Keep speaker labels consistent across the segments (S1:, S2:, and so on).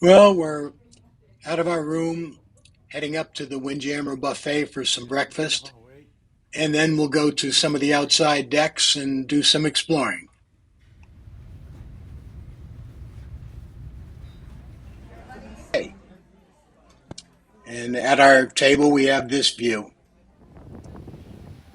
S1: Well, we're out of our room, heading up to the Windjammer Buffet for some breakfast, and then we'll go to some of the outside decks and do some exploring. And at our table, we have this view.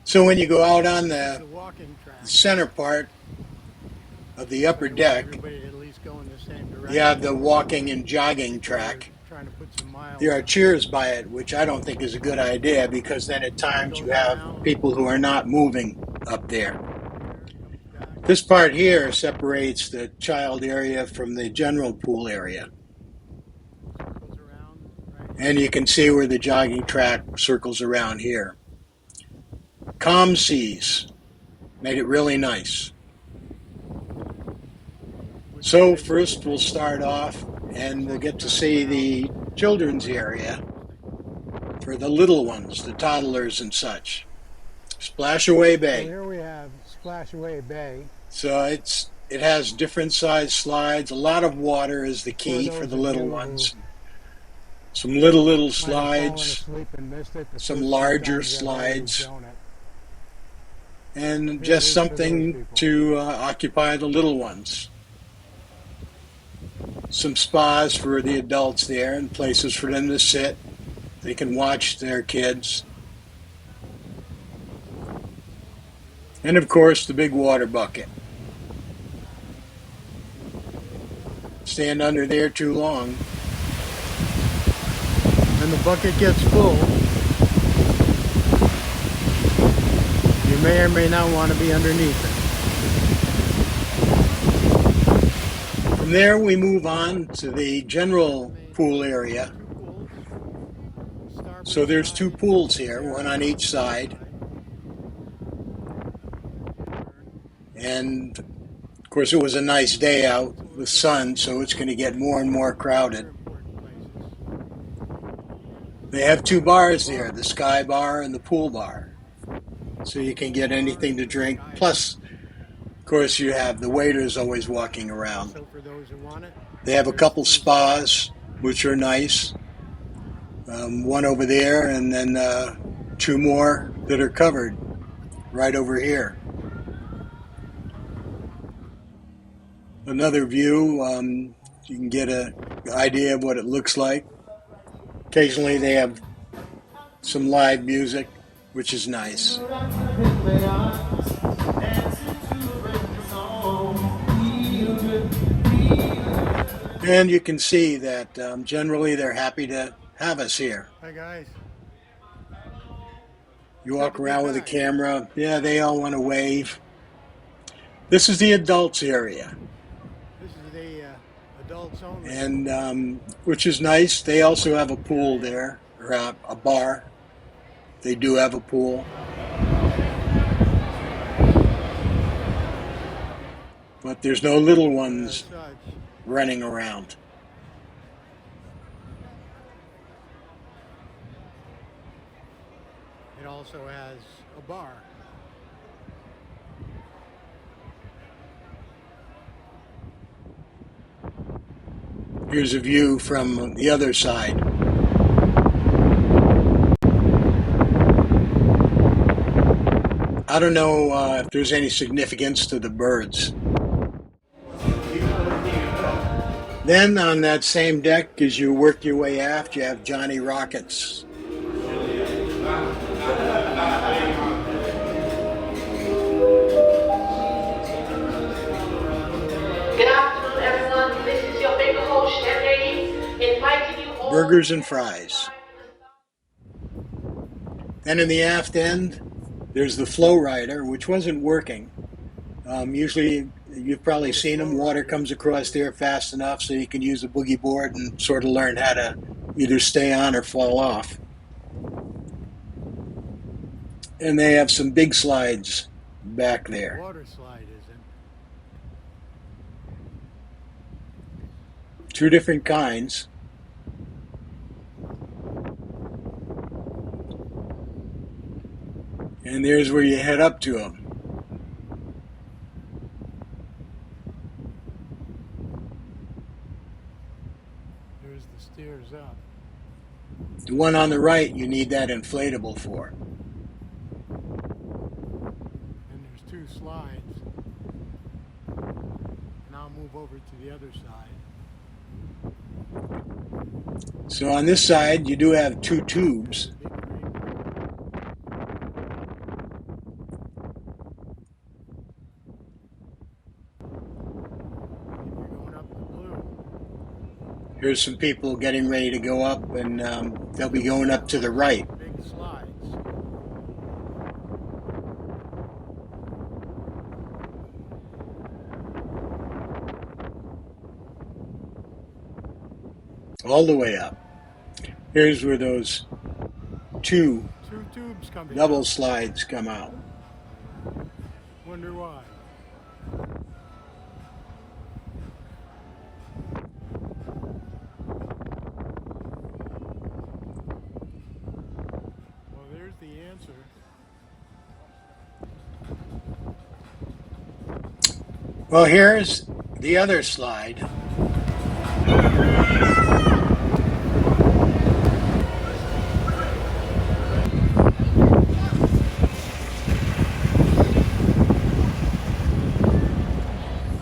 S1: So when you go out on the center part of the upper deck, you have the walking and jogging track. There are chairs by it, which I don't think is a good idea because then at times you have people who are not moving up there. This part here separates the child area from the general pool area. And you can see where the jogging track circles around here. Calm seas made it really nice. So first we'll start off and we'll get to see the children's area for the little ones, the toddlers and such. Splashaway Bay.
S2: So here we have Splashaway Bay.
S1: So it has different size slides. A lot of water is the key for the little ones. Some little slides, some larger slides, and just something to occupy the little ones. Some spas for the adults there and places for them to sit. They can watch their kids. And of course the big water bucket. Stand under there too long and the bucket gets full. You may or may not want to be underneath it. From there we move on to the general pool area. So there's two pools here, one on each side. And of course it was a nice day out with sun, so it's going to get more and more crowded. They have two bars there, the Sky Bar and the Pool Bar. So you can get anything to drink. Plus, of course, you have the waiters always walking around. They have a couple spas, which are nice. One over there, and then two more that are covered right over here. Another view, you can get an idea of what it looks like. Occasionally they have some live music, which is nice. And you can see that generally they're happy to have us here.
S2: Hi guys.
S1: You walk around with a camera. Yeah, they all want to wave. This is the adults area.
S2: This is the adults only.
S1: And which is nice. They also have a pool there, or a bar. They do have a pool. But there's no little ones running around.
S2: It also has a bar.
S1: Here's a view from the other side. I don't know if there's any significance to the birds. Then on that same deck, as you work your way aft, you have Johnny Rockets.
S3: Good afternoon, everyone. This is your favorite host, Chef Lady, inviting you all.
S1: Burgers and fries. Then in the aft end, there's the flow rider, which wasn't working. Usually, you've probably seen them. Water comes across there fast enough so you can use a boogie board and sort of learn how to either stay on or fall off. And they have some big slides back there.
S2: Water slide isn't.
S1: Two different kinds. And there's where you head up to them. The one on the right, you need that inflatable for.
S2: And there's two slides. And I'll move over to the other side.
S1: So on this side, you do have two tubes. Here's some people getting ready to go up, and they'll be going up to the right.
S2: Big slides.
S1: All the way up. Here's where those two
S2: tubes come
S1: double slides come out.
S2: Wonder why. Well, there's the answer.
S1: Well, here's the other slide.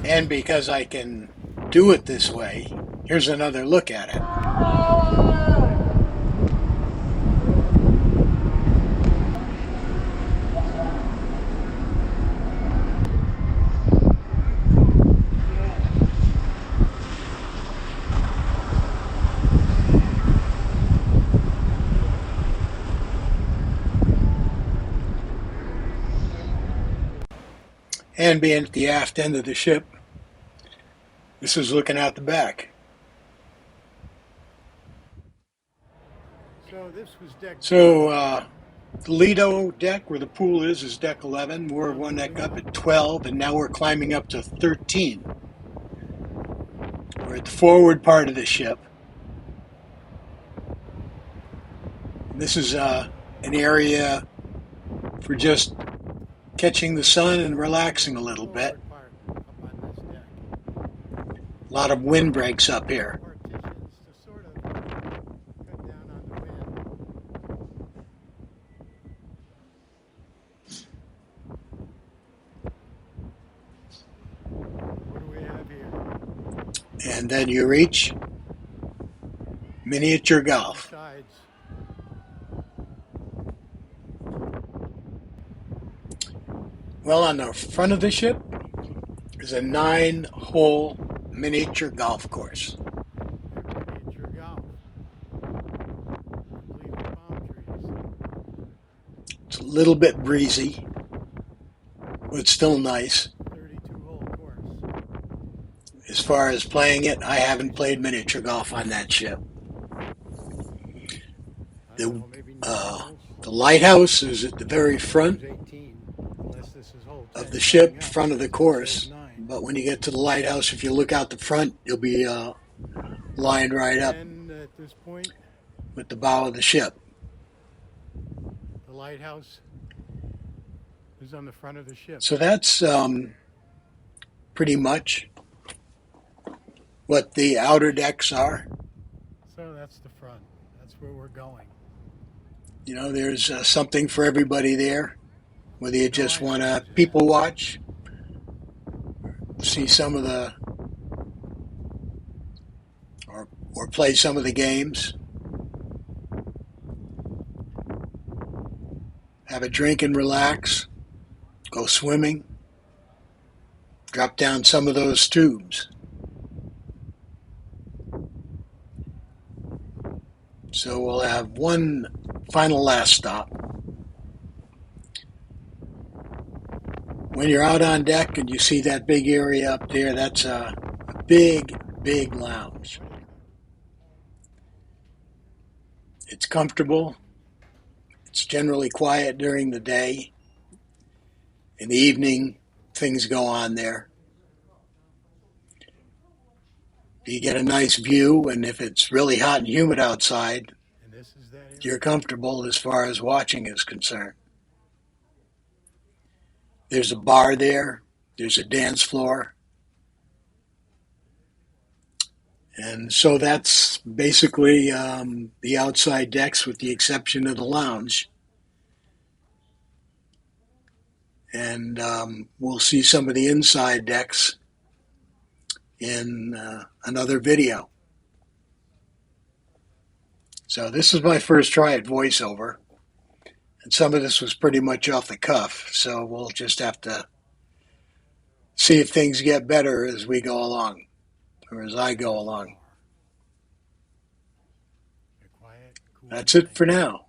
S1: And because I can do it this way, here's another look at it. And being at the aft end of the ship, this is looking out the back.
S2: So this was deck.
S1: So the Lido deck, where the pool is deck 11. We're one deck up at 12, and now we're climbing up to 13. We're at the forward part of the ship. This is an area for just catching the sun and relaxing a little bit. A lot of windbreaks up here.
S2: What do we have here?
S1: And then you reach miniature golf. Well, on the front of the ship is a 9-hole miniature golf course.
S2: Miniature golf. Palm trees.
S1: It's a little bit breezy, but it's still nice.
S2: 32-hole course.
S1: As far as playing it, I haven't played miniature golf on that ship. The lighthouse is at the very front of the ship, front of the course. But when you get to the lighthouse, if you look out the front, you'll be lined right up with the bow of the ship.
S2: The lighthouse is on the front of the ship.
S1: So that's pretty much what the outer decks are.
S2: So that's the front. That's where we're going.
S1: You know, there's something for everybody there. Whether you just want to people watch, see some of the, or play some of the games, have a drink and relax, go swimming, drop down some of those tubes. So we'll have one final last stop. When you're out on deck and you see that big area up there, that's a big, big lounge. It's comfortable. It's generally quiet during the day. In the evening, things go on there. You get a nice view, and if it's really hot and humid outside, you're comfortable as far as watching is concerned. There's a bar there. There's a dance floor. And so that's basically the outside decks with the exception of the lounge. And we'll see some of the inside decks in another video. So this is my first try at voiceover. And some of this was pretty much off the cuff. So we'll just have to see if things get better as we go along, or as I go along. That's it for now.